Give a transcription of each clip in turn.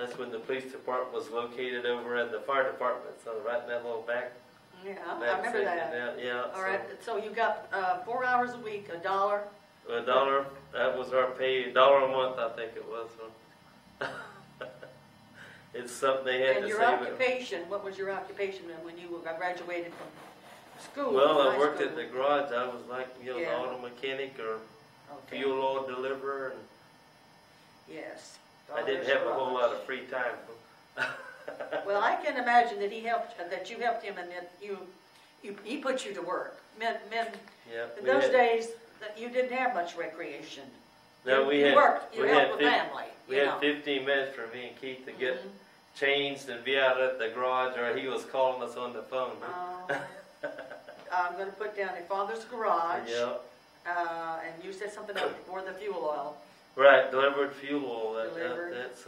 That's when the police department was located over at the fire department, so right in that little back. Yeah, I remember that. Yeah. All right, so you got 4 hours a week, $1. $1, that was our pay, $1 a month, I think it was. So. It's something they had and to your say. Occupation, what was your occupation when you graduated from school? Well, I worked at the garage. I was like, the Yeah. auto mechanic or Okay. fuel oil deliverer. And Yes. I didn't have a whole lot of free time. Well, I can imagine that that you helped him, and that he put you to work. Men Yeah, in those days, that you didn't have much recreation. No, you helped with family. We had 15 minutes for me and Keith to get changed and be out at the garage, or he was calling us on the phone. I'm going to put down your father's garage. Yeah. And you said something else before the fuel oil. Right, delivered fuel oil. Delivered. That's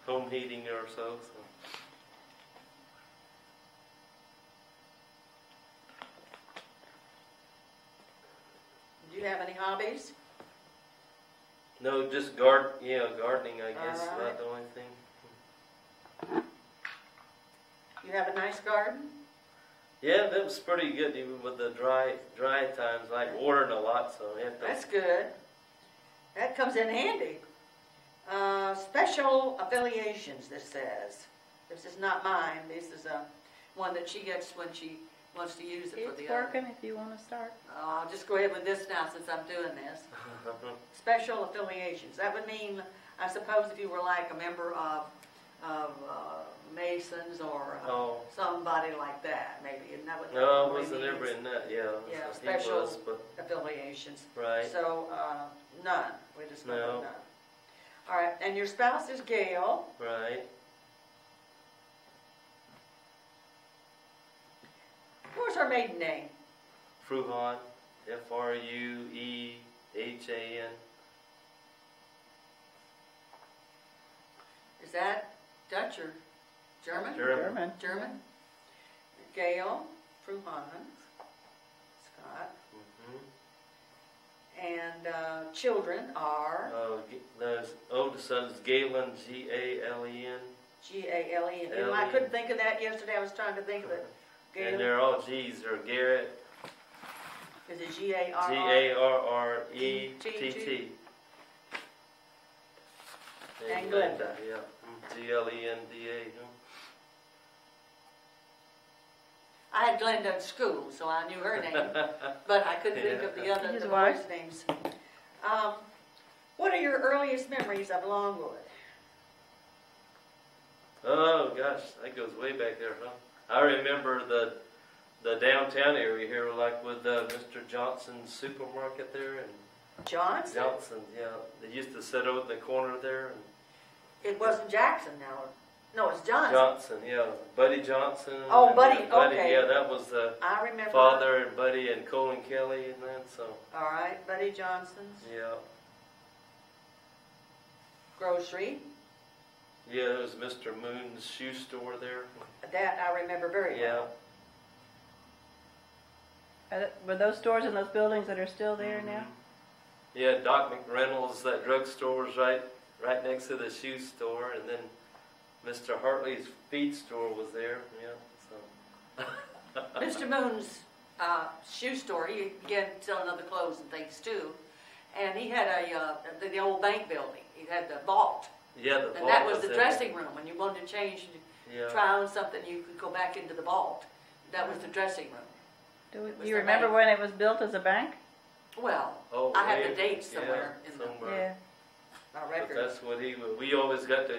home heating or so. Do you have any hobbies? No, just gardening, I guess, All right. about the only thing. You have a nice garden? Yeah, that was pretty good, even with the dry times, like watering a lot, so you have to. That's good. That comes in handy. Special affiliations, this says. This is not mine. This is one that she gets when she wants to use it for the It's working if you want to start. I'll just go ahead with this now since I'm doing this. Special affiliations. That would mean, I suppose, if you were like a member of Masons or somebody like that, maybe. Isn't that what No, I wasn't ever in that, yeah. Yeah, So special was, but, affiliations. right. So, none. We just know No. none. All right, and your spouse is Gail. Right. What was her maiden name? Fruhan, Fruehan. Is that Dutch or German? German. German. Gail Fruhan, Scott. And children are? The oldest son is Galen, Galen. Galen. You know, I couldn't think of that yesterday. I was trying to think of it. Galen. And they're all G's. They're Garrett. Is it Garrett? Garrett. And Glenda. Yeah. Glenda. I had Glenda in school, so I knew her name, but I couldn't think of the other His the wife? boys' names. What are your earliest memories of Longwood? Oh gosh, that goes way back there, huh? I remember the downtown area here, like with Mr. Johnson's supermarket there, and Johnson? Johnson, yeah. They used to sit over in the corner there. And It wasn't Jackson now. No, it's Johnson. Johnson, yeah. Buddy Johnson. Oh, Buddy, okay. Yeah, that was the I remember. father and Buddy and Colin Kelly and that, so. All right, Buddy Johnson's. Yeah. Grocery. Yeah, there was Mr. Moon's shoe store there. That I remember very well. Were those stores in those buildings that are still there now? Yeah, Doc McReynolds, that drugstore was right next to the shoe store, and then Mr. Hartley's feed store was there. Yeah, so. Mr. Moon's shoe store, he began selling other clothes and things too. And he had the old bank building. He had the vault. Yeah, the vault. And that was the dressing room. When you wanted to change, Yeah. try on something, you could go back into the vault. That was the dressing room. Do you remember when it was built as a bank? Well, I have the date somewhere in somewhere. my But record. that's what we always got to.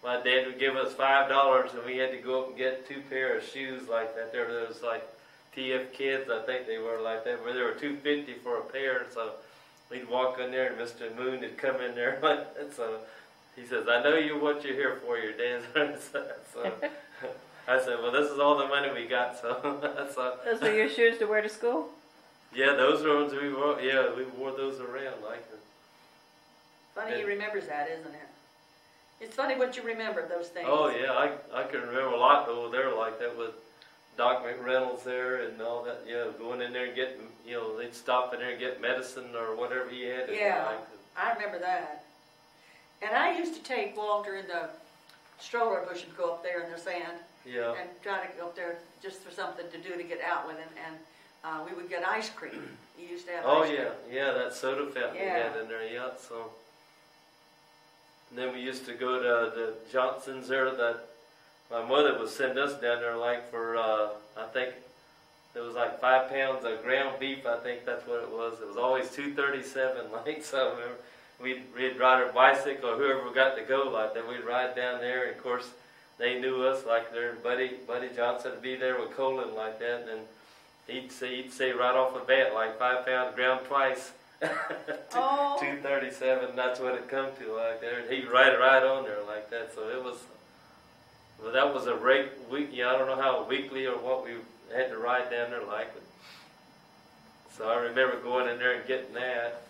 My dad would give us $5, and we had to go up and get 2 pair of shoes like that. There was like TF Kids, I think they were like that, where they were $2.50 for a pair. So we'd walk in there, and Mr. Moon would come in there like that. So he says, "I know what you're here for, your dad." So I said, "Well, this is all the money we got." So Those were your shoes to wear to school? Yeah, those are ones we wore. Yeah, we wore those around like. Funny he remembers that, isn't it? It's funny what you remember, those things. Oh yeah, I can remember a lot over there like that with Doc McReynolds there and all that. Yeah, going in there and getting, they'd stop in there and get medicine or whatever he had. Yeah, I remember that. And I used to take Walter in the stroller bush and go up there in the sand Yeah. and try to go up there just for something to do to get out with him. And we would get ice cream. He used to have Oh, ice cream. yeah, that soda fountain we Yeah. had in there, yeah, so. And then we used to go to the Johnsons there that my mother would send us down there like for, I think it was like 5 pounds of ground beef, I think that's what it was. It was always $2.37, like, so we'd ride our bicycle or whoever got to go like that. We'd ride down there, and of course they knew us, like their Buddy Johnson would be there with Colin like that, and he'd say right off the bat like 5 pounds ground twice. Oh. 237, that's what it come to like there. He'd ride it right on there like that. So it was, well, that was a week. Yeah, I don't know how weekly or what we had to ride down there like. But, so I remember going in there and getting that.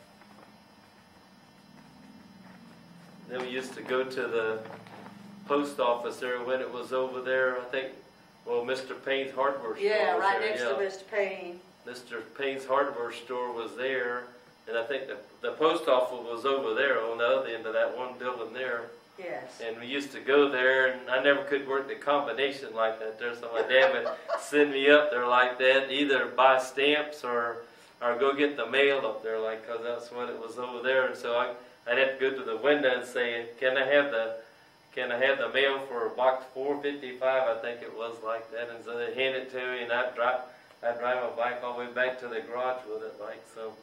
Then we used to go to the post office there when it was over there. I think, well, Mr. Payne's hardware store. Yeah, was right there, next yeah. to Mr. Payne. Mr. Payne's hardware store was there, and I think the post office was over there on the other end of that one building there. Yes. And we used to go there, and I never could work the combination like that there, so my dad would send me up there like that, either buy stamps or go get the mail up there, like, because that's what it was over there. And so I'd have to go to the window and say, can I have the mail for box 455, I think it was like that. And so they hand it to me, and I'd drive my bike all the way back to the garage with it, like, so.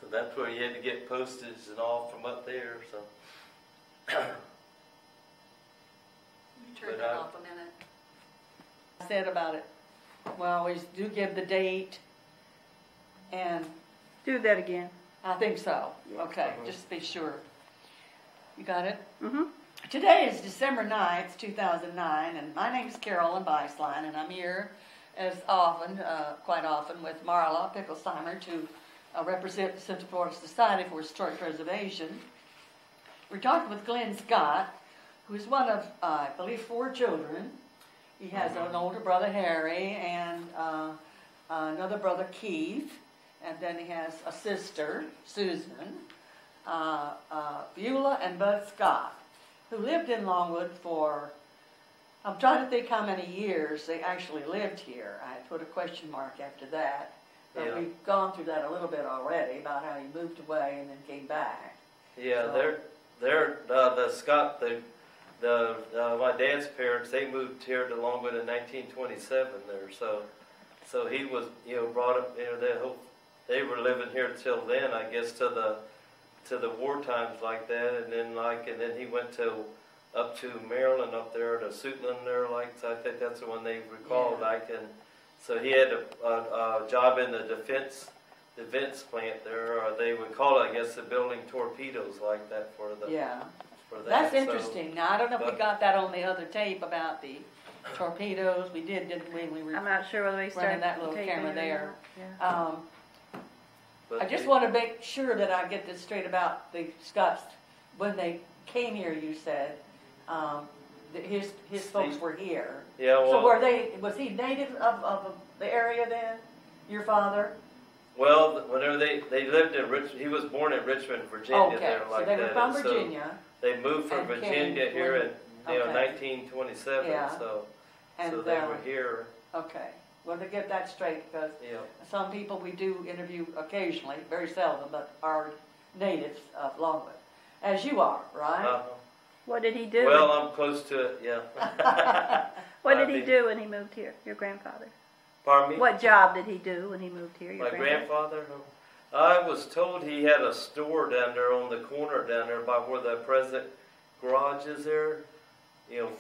So that's where you had to get postage and all from up there, so. You turn But that I- off a minute. I said about it. Well, we do give the date, and Do that again. I think so. Yeah. Okay, just to be sure. You got it? Mm-hmm. Today is December 9th, 2009, and my name is Carolyn Beislein, and I'm here as often, quite often, with Marla Picklesheimer to represent the Central Florida Society for Historic Preservation. We're talking with Glenn Scott, who is one of, I believe, 4 children. He has an older brother, Harry, and another brother, Keith, and then he has a sister, Susan, Beulah and Bud Scott, who lived in Longwood for, I'm trying to think how many years they actually lived here. I put a question mark after that. But Yeah. we've gone through that a little bit already about how he moved away and then came back. Yeah, So- they're the Scott, my dad's parents, they moved here to Longwood in 1927 there, so he was, brought up, they were living here till then, I guess, to the war times like that, and then he went up to Maryland up there to Suitland there, like, so I think that's the one they recalled, Yeah. like, and so he had a job in the defense plant there, or they would call it, I guess, the building torpedoes like that for the. Yeah. For that. That's So- interesting. Now, I don't know if we but- got that on the other tape about the torpedoes. We did, didn't we? We were I'm not sure whether we started that little taping camera it or there. not. Yeah. but I just the- want to make sure that I get this straight about the Scots. When they came here, you said that his folks were here. Yeah, well. So was he native of the area then? Your father? Well, whenever they lived in Richmond, he was born in Richmond, Virginia. Okay, There, so like they that. were from And Virginia. So they moved from and Virginia came here in okay. 1927. Yeah. So And they were here. Okay. Well, to get that straight, because Yeah. some people we do interview occasionally, very seldom, but are natives of Longwood, as you are, right? What did he do? Well, I'm close to it. Yeah. What did he mean- do when he moved here? Your grandfather. Pardon me. What job did he do when he moved here? Your My grandfather? I was told he had a store down there on the corner down there by where the present garage is there.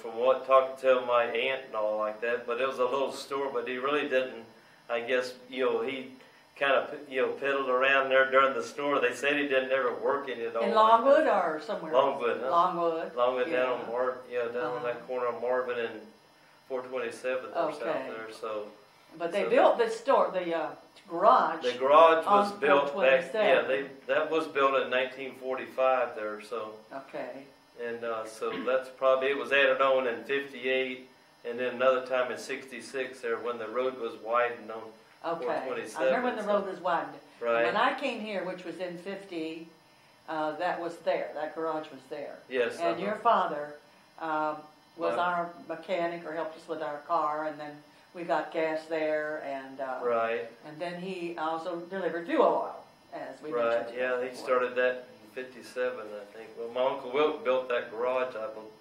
From talking to my aunt and all like that. But it was a little store, but he really didn't, I guess, he kind of, piddled around there during the store. They said he didn't ever work in it all. In like Longwood that. or somewhere? Longwood, huh? Longwood. Longwood Yeah. down on down on that corner of Marvin and 427th or south Okay. there. So But they So built this store, the garage. the garage was On built back. 427. That was built in 1945 there. So Okay. and so that's probably it was added on in 58, and then another time in 66 there when the road was widened on Okay. I 427, remember when the so- road was widened. right. When I came here, which was in 50, that was there. That garage was there. Yes. And your father was Right. our mechanic or helped us with our car, and then we got gas there, and Right. and then he also delivered fuel oil, as we Right. mentioned. Yeah, he before. started that in '57, I think. Well, my Uncle Wilt built that garage, I believe.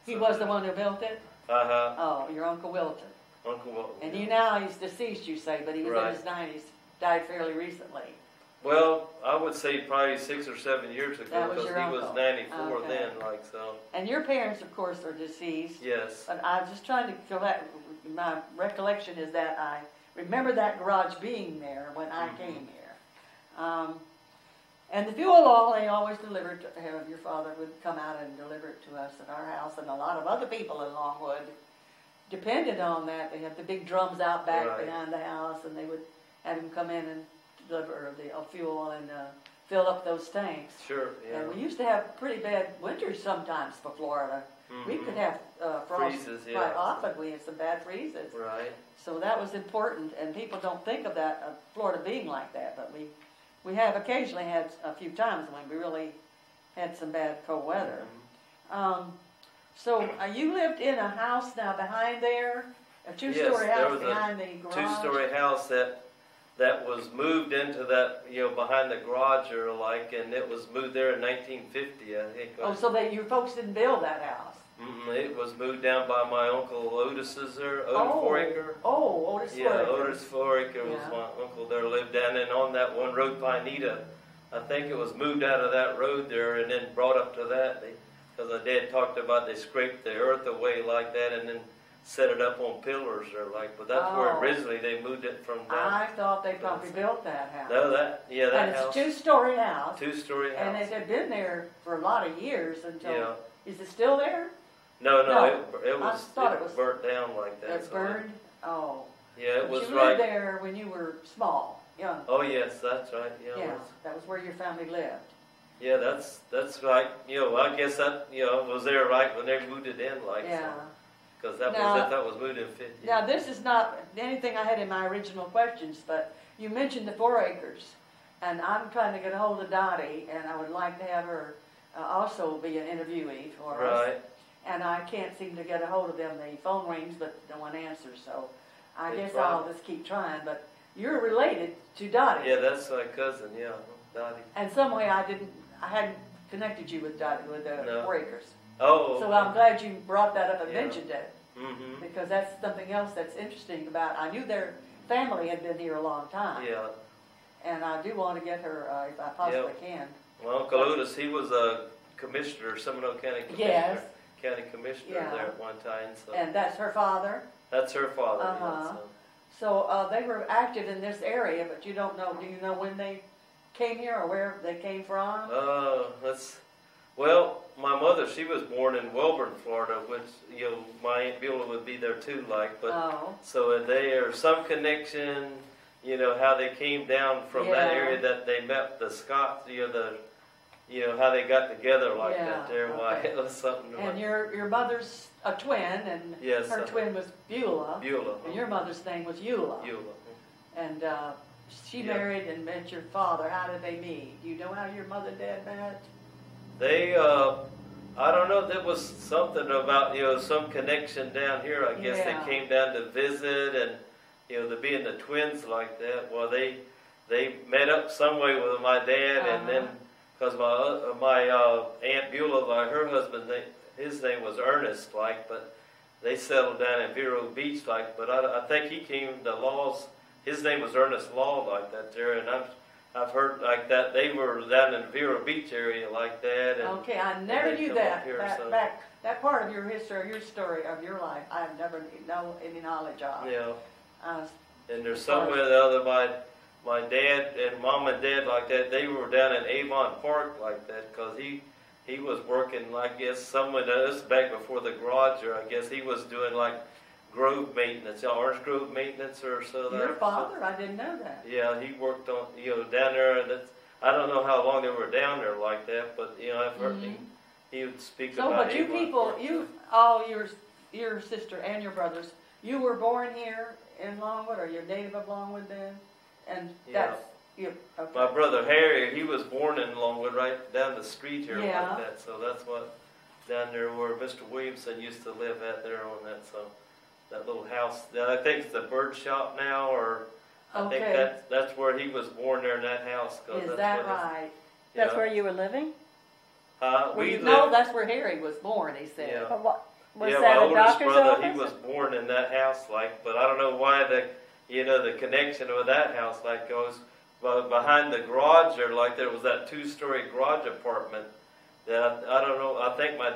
He was the one who built it? Uh-huh. Oh, your Uncle Wilton. Uncle Wilt. And you now, he's deceased, you say, but he was Right. in his 90s, died fairly recently. Well, I would say probably 6 or 7 years ago, That was because your he was uncle. 94 Okay. then, like so. And your parents, of course, are deceased. Yes. But I was just trying to go back. My recollection is that I remember that garage being there when I came here. And the fuel oil they always delivered to have your father would come out and deliver it to us at our house, and a lot of other people in Longwood depended on that. They had the big drums out back Right. behind the house, and they would have him come in and deliver the fuel and fill up those tanks. Sure, yeah. And we used to have pretty bad winters sometimes for Florida. We could have frost Freezes, quite yeah. often. We had some bad freezes. Right. So that was important, and people don't think of that, Florida being like that, but we have occasionally had a few times when we really had some bad cold weather. So you lived in a house now behind there, a two-story Yes, there house was a behind the garage? Two-story house that was moved into that, behind the garage or like, and it was moved there in 1950, I think. Oh, so your folks didn't build that house? It was moved down by my uncle Otis's there, Otis Oh. Foraker. Oh, Otis Yeah, Foraker. Otis Foraker was Yeah. my uncle there, lived down and on that one road, Pineda. I think it was moved out of that road there and then brought up to that. Because my dad talked about they scraped the earth away like that and then set it up on pillars or like, but that's where Oh. originally they moved it from down. I thought they probably built that house. No, that and house. it's a two-story house. Two-story And house. it had been there for a lot of years until. Yeah. Is it still there? No, No, it was thought it was- burnt down like that. It so burned? Oh. Yeah, it But was you right. lived there when you were small, young. Oh yes, that's right. Yeah, Yeah, that was where your family lived. yeah, that's right. I guess that was there right when they moved it in, like. Yeah. Because that Now- was it. That was moved in '50. Now, this is not anything I had in my original questions, but you mentioned the 4 acres. And I'm trying to get a hold of Dottie, and I would like to have her also be an interviewee for us. Right. And I can't seem to get a hold of them. The phone rings, but no one answers. So I No guess problem. I'll just keep trying. But you're related to Dottie. Yeah, that's my cousin. Yeah, Dottie. And some way I hadn't connected you with Dottie, with the No. 4 acres. Oh. So I'm glad you brought that up and Yeah. mentioned it. Mm-hmm. Because that's something else that's interesting about. I knew their family had been here a long time. Yeah. And I do want to get her if I possibly can. Well, Uncle Otis, he was a commissioner, Seminole County Commissioner. Yes. County Commissioner Yeah. there at one time. So And that's her father. that's her father. Uh-huh. Yeah, So they were active in this area, but you don't know. Do you know when they came here or where they came from? Well, my mother, she was born in Welborn, Florida, which my Aunt Beulah would be there too, like. But Oh. so there's some connection. How they came down from Yeah. that area that they met the Scots. How they got together like Yeah, that there. Why okay. it was something. And your mother's a twin, and Yes, her twin was Beulah, Beulah. and your mother's name was Eula. Beulah. And she Yeah. married and met your father. How did they meet? Do you know how your mother and dad met? They, I don't know. There was something about some connection down here. I guess Yeah. they came down to visit, and to being the twins like that. Well, they met up some way with my dad, and then because my Aunt Beulah, her husband, his name was Ernest, like, but they settled down in Vero Beach, like. But I think he came to Laws. His name was Ernest Law, like that there, and I've heard like that they were down in the Vero Beach area like that. And Okay, I never they knew come that. up here, That so- that part of your history, or your story of your life, I have never know any knowledge of. Yeah. Uh, And there's somewhere or the other, my dad and mom and dad like that, they were down in Avon Park like that, because he was working, I guess, somewhere, this was back before the garage, or I guess he was doing like grove maintenance, Orange Grove maintenance or so there. your father? I didn't know that. Yeah, he worked on, down there, and I don't know how long they were down there like that, but, I've heard he would speak So, about but you Avon people, Park. all your sister and your brothers, you were born here in Longwood, or you're native of Longwood then? And Yeah. that's Okay. My brother Harry, he was born in Longwood, right down the street here Yeah. like that. So that's what down there where Mr. Williamson used to live at there on that. So that little house. I think it's the bird shop now, or I think Okay. that's where he was born there in that house. 'Cause Is that's that where his- right? That's yeah. where you were living? We No, lived. that's where Harry was born, he said. Yeah. But what, was Yeah, that my a oldest doctor's brother, office? he was born in that house, like, but I don't know why the connection with that house, like, goes behind the garage there, like, there was that 2-story garage apartment that I don't know, I think my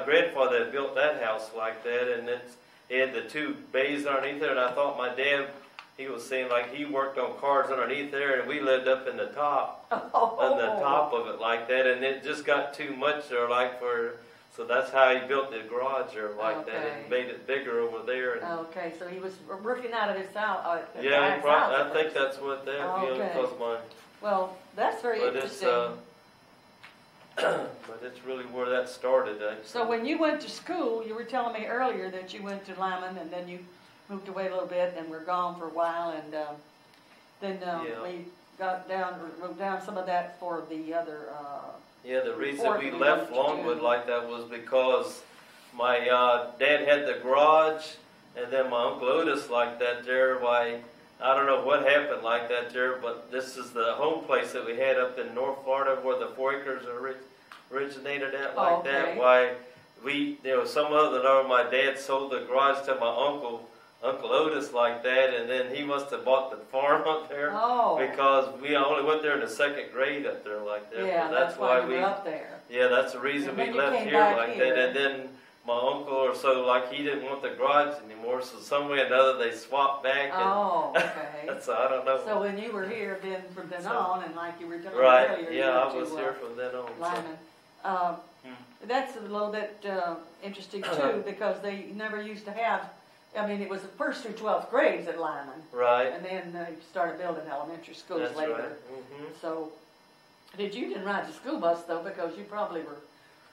grandfather had built that house like that, and it had the 2 bays underneath there, and I thought my dad, he was saying, like, he worked on cars underneath there, and we lived up in the top. On the top of it like that, and it just got too much there, like so that's how he built the garage there like that, and made it bigger over there. And Okay, so he was working out of his house. yeah, I think that's what that. Okay. Because my. Well, that's very But interesting. but it's really where that started. Actually. So when you went to school, you were telling me earlier that you went to Lyman, and then you moved away a little bit, and were gone for a while, and then Yeah. we wrote down some of that for the other. Yeah, the reason report we we left wanted to Longwood do. like that was because my dad had the garage, and then my Uncle Otis like that there. Why, I don't know what happened like that there, but this is the home place that we had up in North Florida where the 4 acres originated at like that. Okay. Why, there was some other number, my dad sold the garage to my Uncle Otis like that, and then he must have bought the farm up there. Oh. Because we only went there in the 2nd grade up there like that. Yeah, But that's why we were up there. yeah, that's the reason And we then you left came here back like here. that. And then my uncle or so, like, he didn't want the garage anymore, so some way or another they swapped back. And Oh, okay. so I don't know. So when you were here, then from then So- on, and like you were telling me Right, earlier, you yeah, I went was to, here from then on. So. Lyman. That's a little bit interesting too, because they never used to have. I mean, it was the 1st through 12th grades at Lyman, Right, and then they started building elementary schools that's later. right. So, you didn't ride the school bus though, because you probably were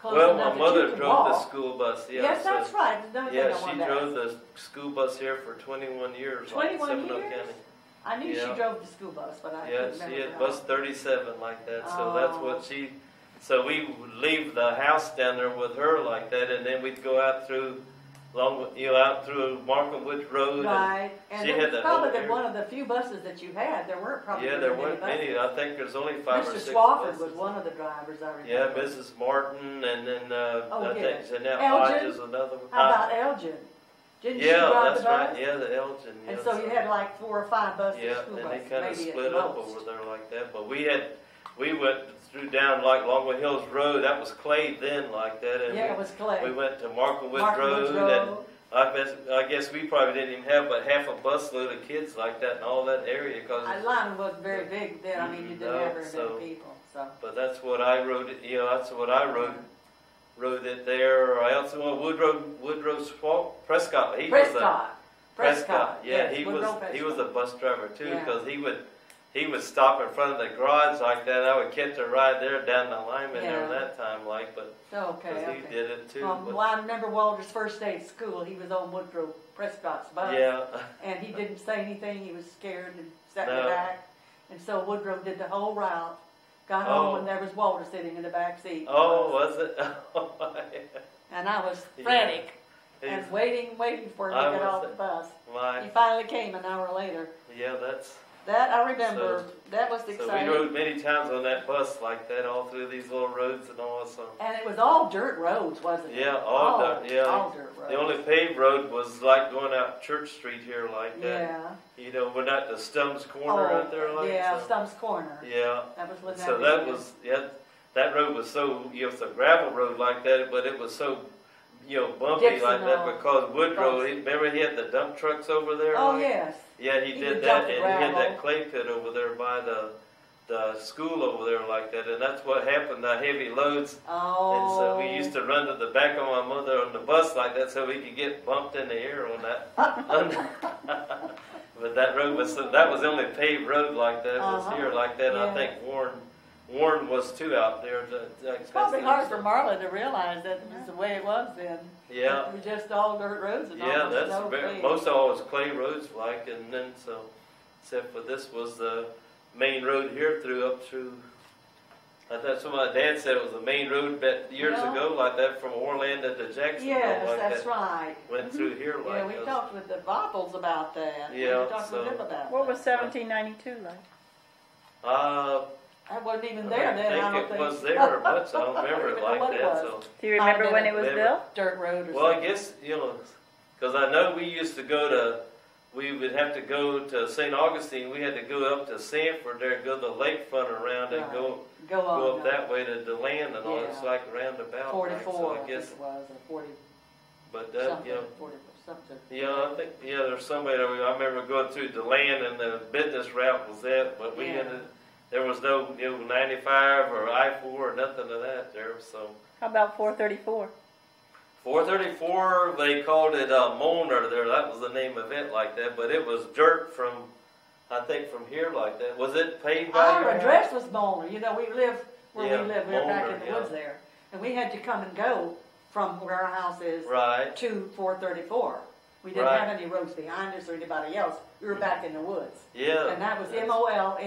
close Well, enough my that mother you could drove walk. the school bus. Yeah, Yes, so, that's right. Another thing Yeah, I she wanted to drove ask. the school bus here for 21 years. 21 like, Seminole years? County. I knew Yeah. she drove the school bus, but I Yeah, couldn't she remember had how. bus 37 like that. So that's Oh. what she. So we would leave the house down there with her like that, and then we'd go out through out through Markham Woods Road. Right, and she it had was that probably whole area. one of the few buses that you had. There weren't probably Yeah, there very weren't many. buses. I think there's only 5 or Mr. 6 Swafford buses. was one of the drivers, I remember. Yeah, Mrs. Martin, and then I yes. think Jeanette Elgin? Hodges, another one. How about Elgin? Didn't she Yeah, drive that's the bus? right. Yeah, the Elgin. And yeah, so you had like 4 or 5 buses, Yeah, school and buses, they kind of maybe split at up most. over there like that. But we went through down like Longwood Hills Road. That was clay then like that. And Yeah, it was clay. we went to Markham Woods Markham Woods Road, and Road. I guess we probably didn't even have but half a busload of kids like that in all that area. Lyman wasn't very big then. I mean, you didn't No, have very so- many people. So. But that's what I wrote it. That's what I wrote it there. Or I also Woodrow Prescott. He was a Prescott. Yeah, yes, he Woodrow was Prescott. a bus driver too, Yeah. because he would stop in front of the garage like that. I would catch a ride there down the Lyman Yeah. there that time, like, but Okay, because he did it too. Well, I remember Walter's first day at school. He was on Woodrow Prescott's bus. Yeah, And he didn't say anything. He was scared and sat in No. the back. And so Woodrow did the whole route. Got Oh. home and there was Walter sitting in the back seat. oh, was it? And I was Yeah. frantic He's- and waiting for him I to get was off the it. bus. He My, finally came an hour later. yeah, that's. That I remember. That was So we exciting. rode many times on that bus like that, all through these little roads and all. So And it was all dirt roads, wasn't it? yeah, all dirt. Yeah, All dirt roads. the only paved road was like going out Church Street here like that. Yeah. We're not the Stumps Corner out there like yeah, so. Stump's Corner. Yeah. That was when So that that was that road was so it's a gravel road like that, but it was so bumpy Dixon, like that because Woodrow. Remember he had the dump trucks over there. Oh, like? yes. Yeah, he He did would that, dump and the he had gravel. that clay pit over there by the school over there like that, and that's what happened. The heavy loads. Oh. And so we used to run to the back of my mother on the bus like that so we could get bumped in the air on that. But that road was that was the only paved road like that was Uh-huh. here like that. And Yeah. I think Warren was too out there. It's probably hard for Marla to realize that was the way it was then. Yeah. It was just all dirt roads and Yeah, all that's snow very, paved. most of all was clay roads like, and then so except for this was the main road here up through. That's what my dad said. It was the main road years ago, like that, from Orlando to Jacksonville. Yes, like that's that. right. Went through here like Yeah, we talked with the Bottles about that. Yeah, we talked with them about that. What was 1792 like? I wasn't even there then. I don't think it was there much. I don't remember it like that. So. Do you remember when it was built? Dirt road or Well, something. I guess, because I know we used to we would have to go to St. Augustine. We had to go up to Sanford there, go the lakefront around and go up that way to DeLand and all. It's like roundabout. 44, so I guess it was, or 40 but that, something, 40 something. Yeah, I think, there's somebody that I remember going through DeLand and the business route was that, but we there was no, 95 or I-4 or nothing of that there, so. How about 434? 434, they called it Molnar there. That was the name of it like that, but it was dirt from, I think, from here like that. Was it paved by Our your address was Molnar. We lived where we lived. We were back Molnar, in the woods there. And we had to come and go from where our house is to 434. We didn't have any roads behind us or anybody else. We were back in the woods. Yeah. And that was Molnar,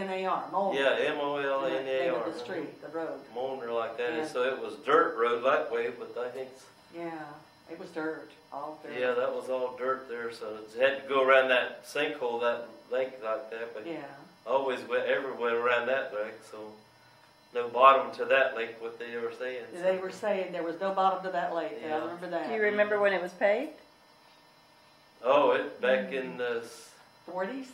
Molnar. Yeah, Molnar. Name of the street, the road. Molnar like that. And so it was dirt road that way, but I think yeah, it was dirt, all dirt. Yeah, that was all dirt there, so it had to go around that sinkhole, that lake like that, but always everywhere around that lake, so no bottom to that lake, what they were saying. They were saying there was no bottom to that lake, I remember that. Do you remember when it was paved? Oh, back in the 40s?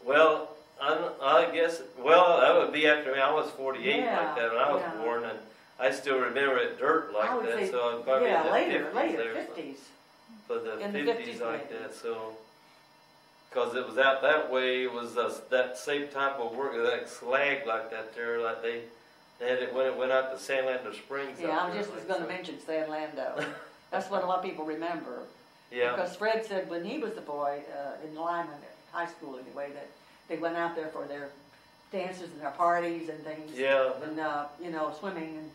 Well, I guess, that would be after me. I was 48 like that when I was born, and I still remember it dirt like that, so probably in the later, 50s. For the in 50s like that, so because it was out that way, it was that same type of work, that slag like that there, like they had it when it went out to San Lando Springs. Yeah, I was going to mention San Lando. That's what a lot of people remember. Yeah. Because Fred said when he was a boy in Lyman, high school anyway, that they went out there for their dances and their parties and things. Yeah. And swimming and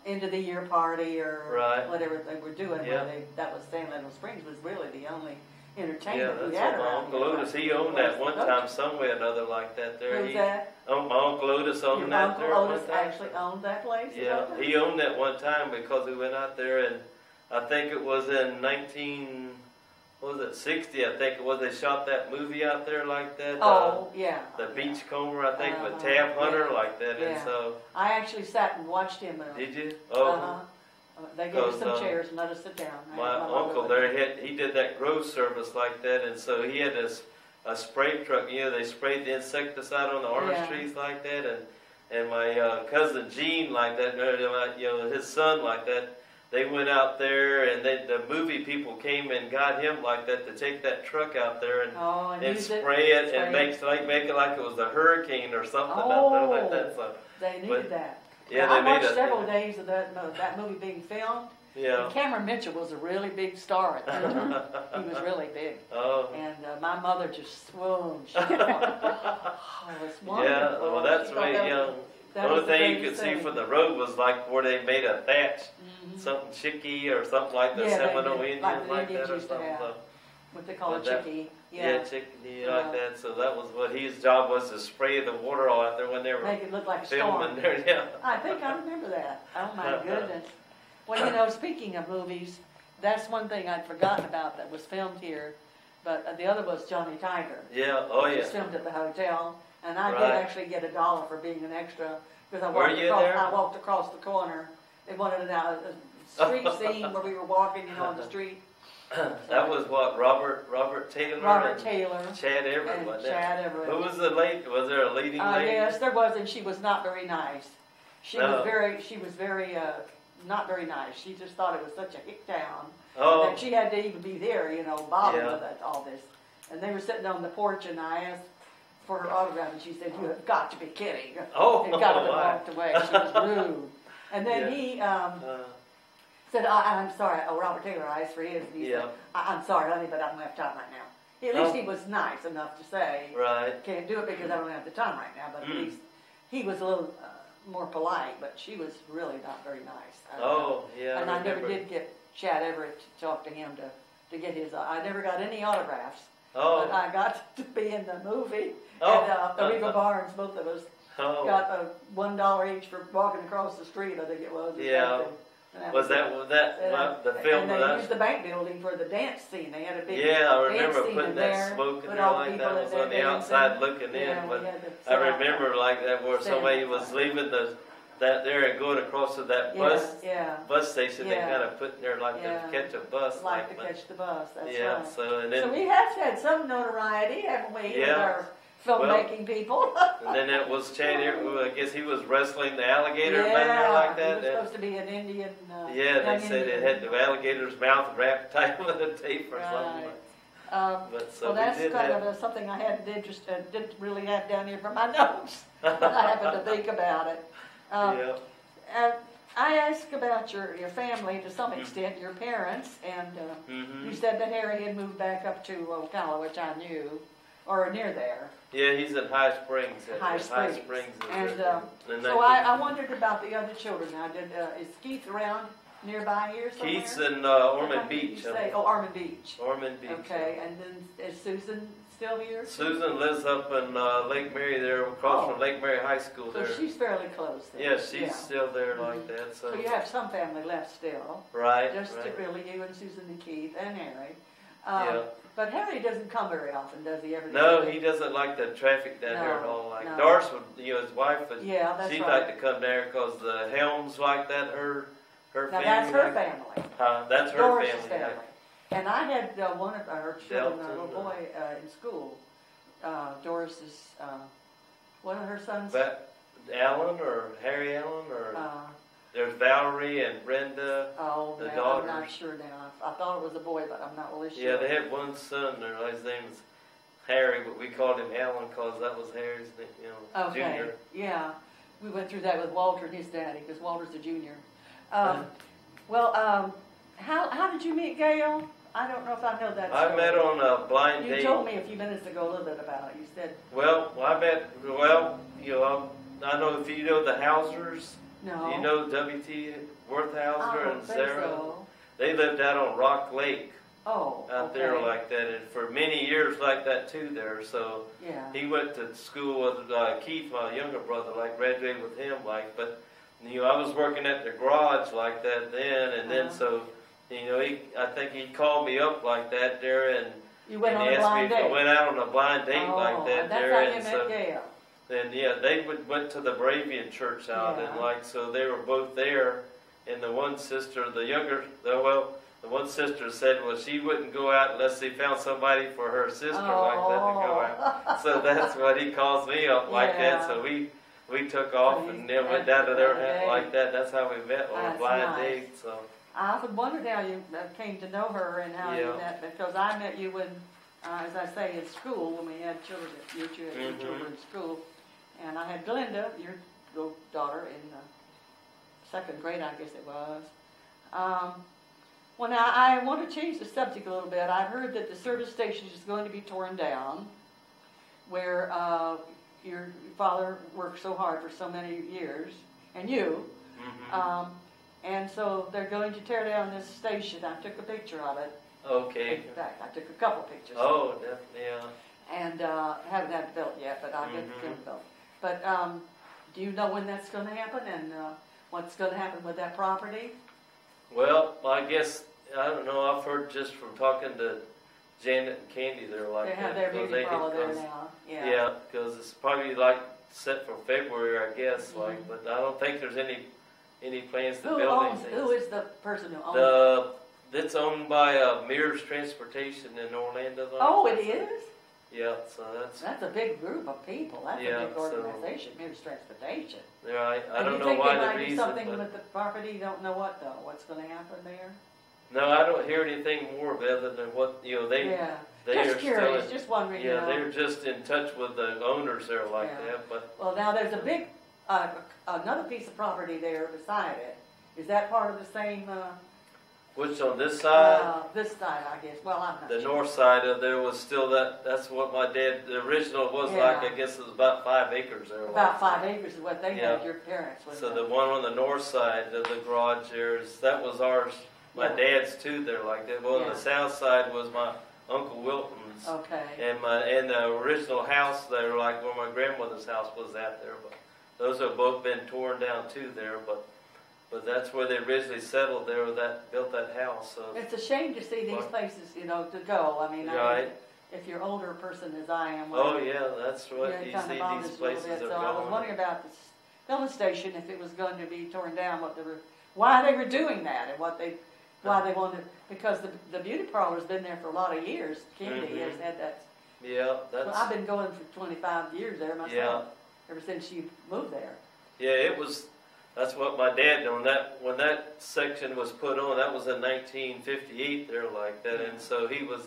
end of the year party or whatever they were doing. Yeah. That was San Lando Springs was really the only entertainment we that's had what my around Uncle here. Otis, he owned that one time somewhere or another like that there. Who's that? My Uncle Otis owned that there. Uncle Otis actually owned that place? Yeah, he owned that one time because we went out there, and I think it was in 60, I think it was, they shot that movie out there like that. The Beachcomber, I think, with Tab Hunter like that, and so. I actually sat and watched him. Did you? Oh. They gave us some chairs and let us sit down. My uncle there, he did that grove service like that, and so he had a spray truck. They sprayed the insecticide on the orange trees like that, and my cousin Gene like that, his son like that. They went out there, and the movie people came and got him like that to take that truck out there and spray it and make it like it was a hurricane or something out there like that. So, they needed that. Yeah, I watched several days of that movie being filmed. Yeah. And Cameron Mitchell was a really big star at that. He was really big. Oh. And my mother just swooned. She thought, it's wonderful. Yeah, well, that's right. The only thing you could see from the road was like where they made a thatch, something chicky or something like the Seminole Indians like that or something. What they call a chicky. Yeah, chicky like that. So that was what his job was, to spray the water all out there when they were make it look like a filming storm. there. Yeah. I think I remember that. Oh my goodness. Well, speaking of movies, that's one thing I'd forgotten about that was filmed here, but the other was Johnny Tiger. Yeah. Oh yeah. It was filmed at the hotel. And I did actually get $1 for being an extra because I walked across the corner. They wanted a street scene where we were walking, on the street. That was what Robert Taylor. Robert Taylor. Chad Everett. And Chad Everett. Who was the lady? Was there a leading lady? Yes, there was, and she was not very nice. She was very not very nice. She just thought it was such a hick town. Oh. And she had to even be there, bothered with all this. And they were sitting on the porch, and I asked for her autograph, and she said, "You have got to be kidding." Oh, and got up and walked away. She was rude. And then he said, I'm sorry. Oh, Robert Taylor asked for his. And he said, I'm sorry, honey, but I don't have time right now. At least he was nice enough to say, can't do it because I don't have the time right now. But at least he was a little more polite, but she was really not very nice. And I never did get Chad Everett to talk to him to get his. I never got any autographs. Oh. But I got to be in the movie. Oh. And Reva Barnes, both of us, Oh. got $1 each for walking across the street, I think it was. or Yeah. something. And Was that the film? And they that used the bank building for the dance scene. They had a big Yeah, I dance remember scene putting in that there, smoke in put there all the like people that. in Was there on the dancing. outside looking Yeah, in, we but had to I sit out remember like that where stand somebody outside. was leaving that there and going across to that bus station. Yeah. They kind of put in there like Yeah. to catch a bus. Like to catch the bus. That's yeah. right. So and then So we have had some notoriety, haven't we, with Yeah. our filmmaking people? and then it was Chad. I guess he was wrestling the alligator man there like he that. was supposed to be an Indian. Yeah, young they said Indian. it had the alligator's mouth wrapped tight with a tape or something. Right. But so Well, that's we did kind have. of something I hadn't didn't really have down here for my notes, but I happened to think about it. Yeah. I asked about your family to some extent, your parents, and you said that Harry had moved back up to Ocala, which I knew, or near there. Yeah, he's in High Springs. High Springs. is And and so I wondered about the other children. Now, is Keith around nearby here somewhere? Keith's in How Ormond did you Beach. say? Oh, Ormond Beach. Ormond Beach. Okay, and then is Susan still here? Susan lives up in Lake Mary there, across from Lake Mary High School So there. she's fairly close then. Yeah, she's still there like that. So you have some family left still. Right. Just right. really you and Susan and Keith and Harry. Yeah. But Harry doesn't come very often, does he? No, he doesn't like the traffic down there at all. Like Doris would, his wife would. Yeah, that's she'd right. like to come there because the Helms like that. Her Now family. that's her like, family. That's her Doris's family. family. And I had one of her children, a Delton, little boy in school. Doris's, one of her sons. But Allen or Harry Allen or there's Valerie and Brenda. Oh, the no, daughters. I'm not sure now. I thought it was a boy, but I'm not really sure. Yeah, they had one son there. His name was Harry, but we called him Allen because that was Harry's, Okay. junior. Yeah, we went through that with Walter and his daddy because Walter's the junior. How did you meet Gail? I don't know if I know that story. I met on a blind date. You told me a few minutes ago a little bit about it. You said I know if you know the Hausers. no. You know W.T. Werthhauser I don't and think Sarah. so. They lived out on Rock Lake. Oh, Out there like that, and for many years like that too there. So yeah. he went to school with Keith, my younger brother, like graduated with him, like. But I was working at the garage like that then, and then so I think he called me up like that there, and You went and on he a asked blind me if date. I went out on a blind date like that and that's there, how and you so met Gail. then they went to the Moravian church out, Yeah. and like so they were both there, and the one sister, the one sister said, well, she wouldn't go out unless she found somebody for her sister like that to go out. So that's what he calls me up like that. So we took off and then went down to their house like that. That's how we met on a blind date. So I often wondered how you came to know her and how you met, because I met you when, as I say, in school when we had children, your children in school, and I had Glenda, your little daughter, in second grade, I guess it was. Well, now, I want to change the subject a little bit. I've heard that the service station is going to be torn down, where your father worked so hard for so many years, and you. And so they're going to tear down this station. I took a picture of it. okay. In fact, I took a couple pictures. Oh, definitely. Yeah. And haven't had it built yet, but I'll get it built. But do you know when that's going to happen, and what's going to happen with that property? Well, I guess, I don't know, I've heard just from talking to Janet and Candy, they're like They have that, their beauty parlor there now. Yeah, because it's probably like set for February, I guess, like, but I don't think there's any plans to build anything. Who is the person who owns it? It's owned by Mears Transportation in Orlando. Oh, it is? Yeah, so That's a big group of people. That's a big so- organization, Mears Transportation. yeah, I don't you know think why there the might be reason, something but with the property? You don't know what, though? What's going to happen there? no, I don't hear anything more other than what, they Yeah. they Just are curious, still, just wondering. yeah, they're just in touch with the owners there like Yeah. that, but Well, now there's a big, another piece of property there beside it. Is that part of the same, which on this side, this side, I guess? Well, I'm not the sure. north side of there was still that's what my dad, the original was like, I guess it was about 5 acres there. About 5 acres is what they Yeah. had, your parents. So the one on the north side of the garage that was ours, my dad's too there like that. Well, on the south side was my Uncle Wilton's Okay. And the original house there, like where my grandmother's house was at there, but those have both been torn down too there. But that's where they originally settled there, built that house. So It's a shame to see these places, you know, to go. I mean, right. If you're older person as I am. Oh yeah, that's what you kind see. of These places are so going. I was wondering about this filling station, if it was going to be torn down, why they were doing that, and why they wanted, because the beauty parlor's been there for a lot of years. Kennedy has had that. Yeah, that's. Well, I've been going for 25 years there myself. Ever since she moved there. Yeah, it was. That's what my dad did when that section was put on. That was in 1958 there, like that, and so he was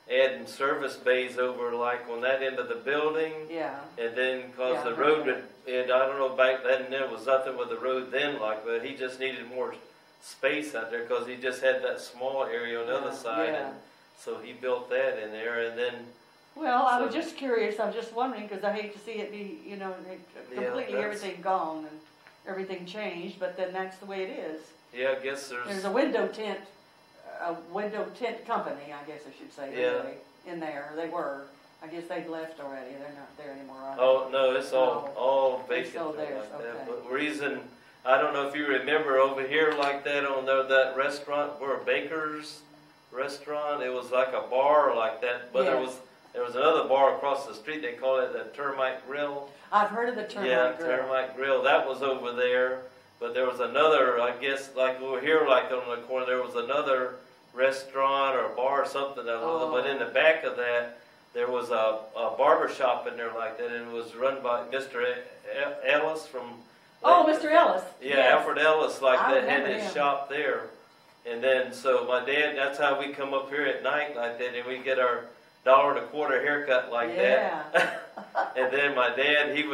adding service bays over like on that end of the building. Yeah. And then because the road and I don't know, back then there was nothing with the road then like that. He just needed more space out there because he just had that small area on the other side, and so he built that in there. And then. Well, I was just curious. I was just wondering because I hate to see it be, you know, completely everything gone and everything changed. But then that's the way it is. Yeah, I guess there's a window tint company, I guess I should say. Yeah. In there, they were. I guess they've left already. They're not there anymore. Oh no, it's all vacant there, like okay. that. But reason, I don't know if you remember over here like that on that restaurant, where Baker's restaurant. It was like a bar like that, but there was another bar across the street. They call it the Termite Grill. I've heard of the Termite Grill. Yeah, Termite Grill. That was over there. But there was another, I guess, like over here, like on the corner, there was another restaurant or bar or something. But in the back of that, there was a barber shop in there like that, and it was run by Mr. Ellis from. Mr. Ellis. Yeah, Alfred Ellis, like that, had his shop there. And then, so my dad, that's how we come up here at night like that, and we get our $1.25 haircut like that. And then my dad, he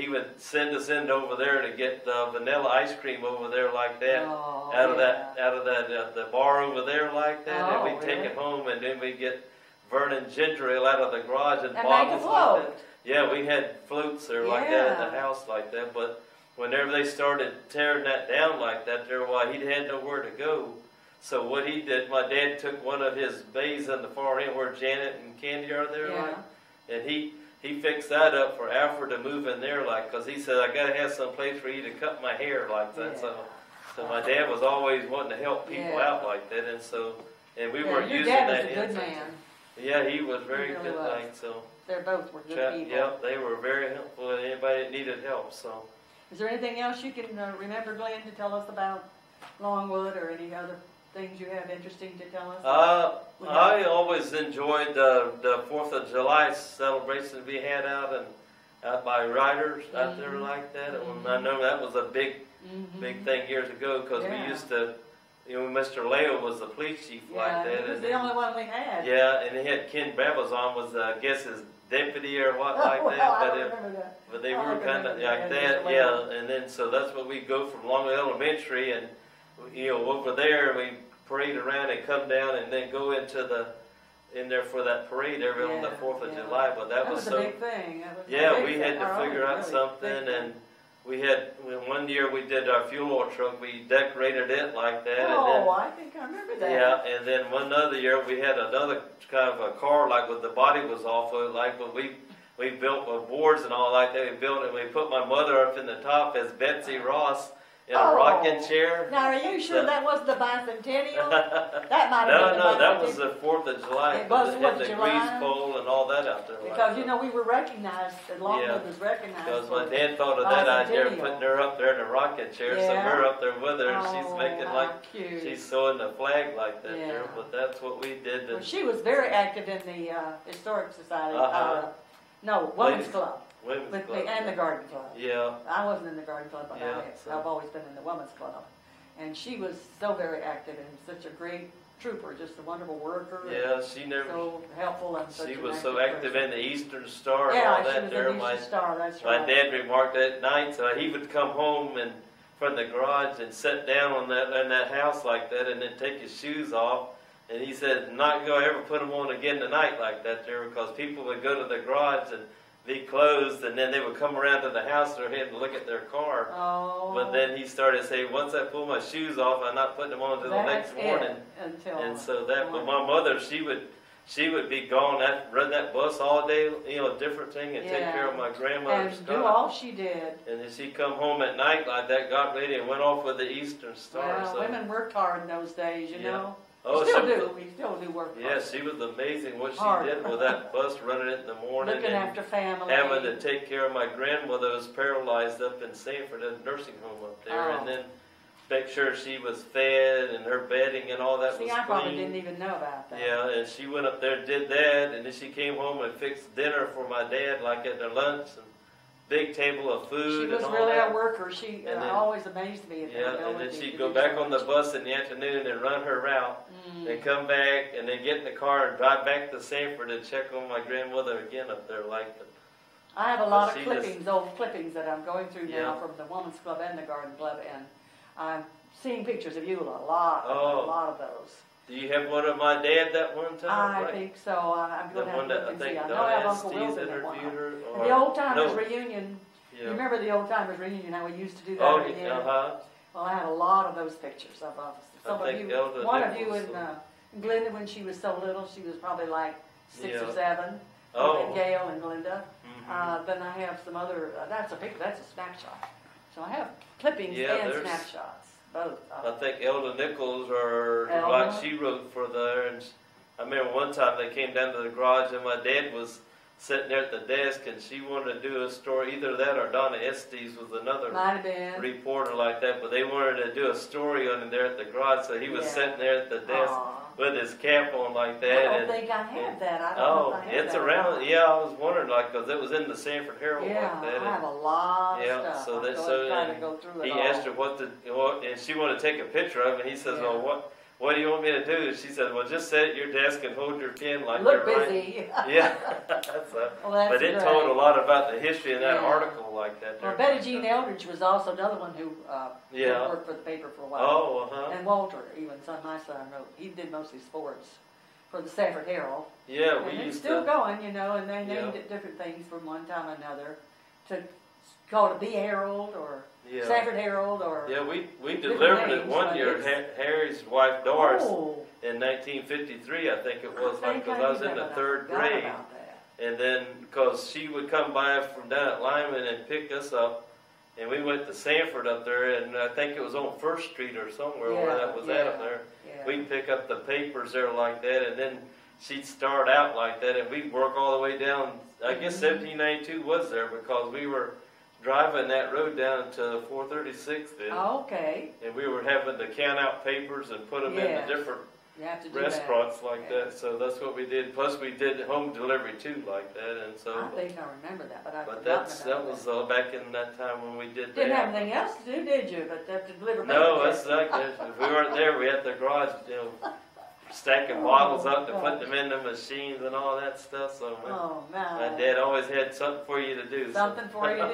would send us in over there to get vanilla ice cream over there like that, out of that the bar over there like that, and we'd take it home, and then we'd get Vernon ginger ale out of the garage and bottles like that. Yeah, we had floats there like that at the house like that, but whenever they started tearing that down like that there, he had nowhere to go. So what he did, my dad took one of his bays in the far end where Janet and Candy are there, and he fixed that up for Alfred to move in there, like, because he said, I got to have some place for you to cut my hair like that. So my dad was always wanting to help people out like that, and we weren't using that. Your dad was a good man. Yeah, he was very good. Like, so they both were good people. Yeah, they were very helpful to anybody that needed help. So, is there anything else you can remember, Glenn, to tell us about Longwood, or any other things you have interesting to tell us? I always enjoyed the 4th of July celebration we had out by Riders out there like that. And I know that was a big thing years ago because we used to, Mr. Leo was the police chief like that. He was the only one we had. Yeah, and they had Ken Babazon was, I guess, his deputy or what like that. I don't remember that. But they were kind of like that, and then so that's what we go from Longwood Elementary and over there we parade around and come down and then go in there for that parade on the 4th of July. But that was a big thing. We had to figure out something, and we had one year we did our fuel oil truck. We decorated it like that. I think I remember that. Yeah, and then one other year we had another kind of a car like with the body was off of it, like, but we built with boards and all like that. We built it. We put my mother up in the top as Betsy Ross in a rocking chair. Now, are you sure that was the bicentennial? That might have been No, that was the 4th of July. It was the 4th of the July? grease pole and all that out there. Because, we were recognized, and Longwood was recognized. Because my dad thought of that idea of putting her up there in a rocking chair, so her up there with her, she's making cute. She's sewing the flag like that there, but that's what we did. Well, she was very active in the Historic Society. Women's Club. Women's Club. And the Garden Club. Yeah. I wasn't in the Garden Club, but I've always been in the Women's Club. And she was so very active and such a great trooper, just a wonderful worker. Yeah, she never. So helpful and such. She was so active in the Eastern Star and all that. She was there, in the Eastern Star. That's right. My dad remarked at night, so he would come home and from the garage and sit down in that house like that, and then take his shoes off. And he said, "Not gonna ever put them on again tonight like that there, because people would go to the garage and be closed, and then they would come around to the house and to look at their car." But then he started saying, once I pull my shoes off, I'm not putting them on until the next morning. And so that, but my mother, she would she would be gone, run that bus all day, you know, different thing, and take care of my grandmother's and do all she did. And then she'd come home at night like that, got ready, and went off with the Eastern Star. Well, so. women worked hard in those days, you know. Oh, we still do. We still do work hard. Yeah, she was amazing what Hard. she did with that bus, running it in the morning. Looking and after family. having to take care of my grandmother who was paralyzed up in Sanford at a nursing home up there. Oh. And then make sure she was fed and her bedding and all that See, was I probably clean. didn't even know about that. Yeah, and she went up there and did that, and then she came home and fixed dinner for my dad, like at their lunch, and big table of food. She was and all really that. a worker. She And then- always amazed me. Yeah, and then she'd go back on the bus in the afternoon and run her route, and come back, and then get in the car and drive back to Sanford and check on my grandmother again up there, like. I have a lot of she clippings, old clippings that I'm going through now Yeah. from the Women's Club and the Garden Club, and I'm seeing pictures of you a lot of those. Do you have one of my dad that one time? I right? think so. I'm The going to have one to that look I and see. think I know I have Don Uncle Estes Wilson at one. interviewed her. And the Old Timers no. Reunion. Yeah. You remember the Old Timers Reunion, how we used to do that Oh, every year? uh-huh. Well, I have a lot of those pictures of us. Some I of think you, Elder one of you Nichols, in Glenda when she was so little, she was probably like 6 or Yeah. 7. Oh. And Gail and Glenda. Mhm. Then I have some other, that's a snapshot. So I have clippings Yeah, and there's- snapshots, both. I think Elder Nichols or Elder? like she wrote for there, and I remember one time they came down to the garage and my dad was sitting there at the desk and she wanted to do a story, either that or Donna Estes was another Might have been. reporter like that, but they wanted to do a story on it there at the garage, so he was Yeah. sitting there at the desk Aw. with his cap on like that. I don't and, think I had that. I don't know oh, if I had it's that or around. not. Yeah, I was wondering, like, because it was in the Sanford Herald Yeah, like that. I have a lot yeah, of stuff. so I'm that going so to try to and go through it he all. asked her what, and she wanted to take a picture of it. And he says, Yeah. "Well, what do you want me to do?" She said, "Well, just sit at your desk and hold your pen like Look you're busy. writing." Yeah, that's Well, that's but it great. told a lot about the history in that Yeah. article like that. Well, there. Betty Jean Eldridge was also another one who Yeah. worked for the paper for a while. Oh, And Walter, even my son wrote. He did mostly sports for the Sanford Herald. yeah, we And it's used still to. going, you know, and they Yeah. named it different things from one time or another to call it the Herald or Yeah. Sanford Herald or. Yeah, we different delivered it names, one but year. it's- Harry's wife Doris Oh, in 1953, I think it was, like, think because I was knew in the that, but I 3rd forgot grade. about that. And then, because she would come by from down at Lyman and pick us up, and we went to Sanford up there, and I think it was on 1st Street or somewhere where Yeah, that was at up yeah, there. Yeah. We'd pick up the papers there like that, and then she'd start out like that, and we'd work all the way down. I guess 1792 was there because we were driving that road down to 436 then, Oh, okay. and we were having to count out papers and put them Yes. into different You have to do restaurants like Yeah. that. So that's what we did. Plus we did home delivery too like that, and that. so. I think I remember that, but I've But forgotten that about was that. back in that time when we did Didn't have that. anything else to do, did you? But to deliver No, paper that's like if we weren't there, we had the garage, stacking Oh, bottles up to gosh. put them in the machines and all that stuff. So Oh, my no. dad always had something for you to do. so. Something for you to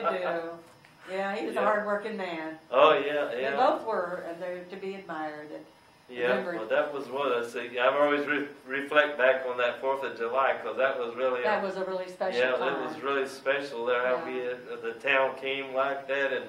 do. Yeah, he was a Yeah. hard-working man. Oh yeah, They yeah, both were, and they're to be admired. And yeah. remember- Well, that was one. I've always reflect back on that 4th of July because that was really. that was a really special Yeah, time. it was really special there how the town came like that, and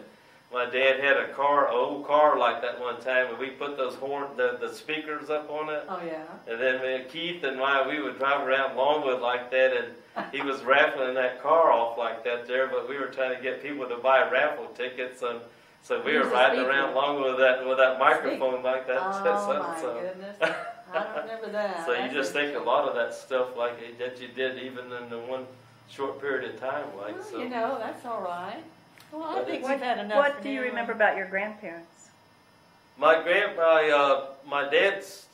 my dad had an old car like that one time, and we put those the speakers up on it, Oh, yeah. and then Keith and we would drive around Longwood like that, and he was raffling that car off like that there, but we were trying to get people to buy raffle tickets, and so we He were was a riding speaker. around Longwood with that microphone like that. Oh, my goodness. I don't remember that. So you That's just think a interesting. lot of that stuff like that you did even in the one short period of time, like Well, so. you know, that's all right. Well, I But think it's- we've had enough. What for do you now. remember about your grandparents? My my dad's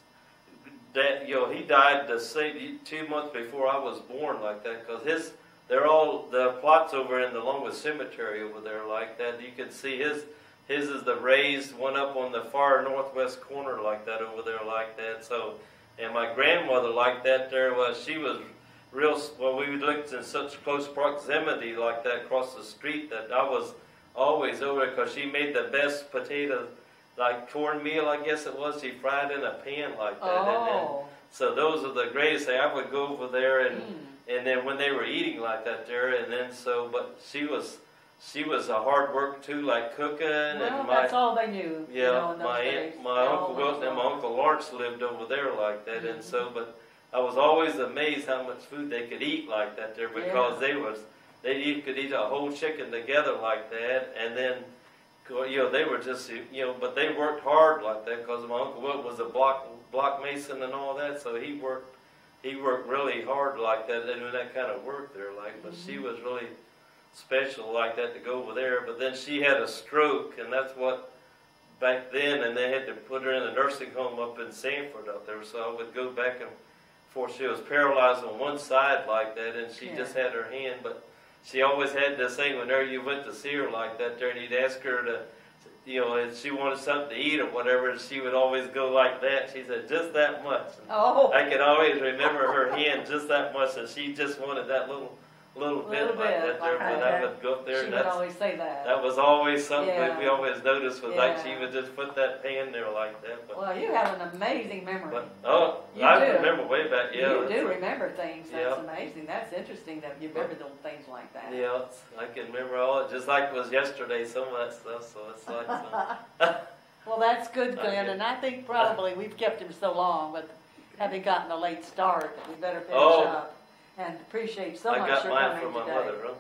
dad, he died the same 2 months before I was born, like that, because the plots over in the Longwood Cemetery over there, like that. You can see his is the raised one up on the far northwest corner, like that over there, like that. So, and my grandmother, like that, she was real. Well, we lived in such close proximity, like that, across the street, that I was always over there because she made the best potato, like cornmeal, I guess it was. She fried in a pan like that. And then, Oh. so those are the greatest thing. I would go over there and then when they were eating like that there, and then so, but she was a hard worker too, like cooking, Well, and that's all they knew. You know, yeah, in those days. my They all uncle went Wilson and my along. Uncle Lawrence lived over there like that, and so, but I was always amazed how much food they could eat like that there, because could eat a whole chicken together like that, and then, they were just, but they worked hard like that, because my Uncle Wilt was a block mason and all that, so he worked really hard like that, doing that kind of work there, like. But she was really special like that to go over there. But then she had a stroke, and that's what back then, and they had to put her in a nursing home up in Sanford out there. So I would go back and forth. She was paralyzed on one side like that, and she just had her hand, but she always had this thing whenever you went to see her like that there, and you'd ask her to, if she wanted something to eat or whatever, and she would always go like that. She said, just that much. And I could always remember her hand just that much, and she just wanted that little bit like that there. But I would go up there, she and would always say that. That was always something that we always noticed, was like she Yeah. would just put that hand there like that. But, Well, you have an amazing memory. but, You I do. remember way back, You do remember things. That's Yeah. amazing. That's interesting that you remember little things like that. Yeah, I can remember all it, just like it was yesterday, some of that stuff, so it's like Well, that's good, Glenn, and I think probably we've kept him so long, but having gotten a late start, that we better finish up. And appreciate so I much got your mine coming from my today. mother, huh?